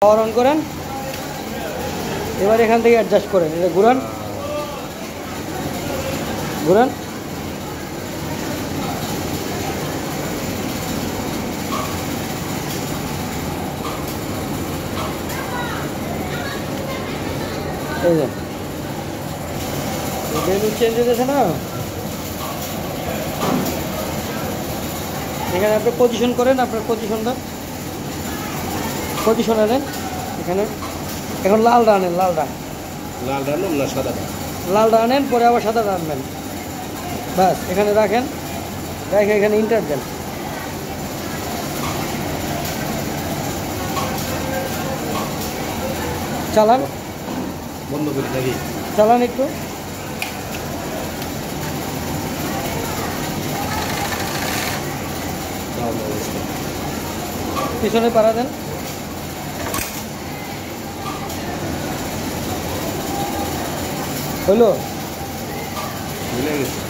Power on করেন। এবার এখান থেকে অ্যাডজাস্ট করেন, এটা ঘুরান ঘুরান। এই যে ভ্যালু চেঞ্জ হয়ে গেছে না, এখানে আপনি পজিশন করেন, আপনার পজিশনটা পজিশন আনেন এখানে। এখন লালটা আনেন, লালটা আনলাম না সাদাটা? লালটা আনেন, পরে আবার সাদাটা আনবেন। ব্যাস এখানে রাখেন, রেখে এখানে ইন্টার দেন। চালান, বন্ধ করি নাকি? চালান একটু। পিছনে পাড়া দেন। হলো? মিলে গেছে।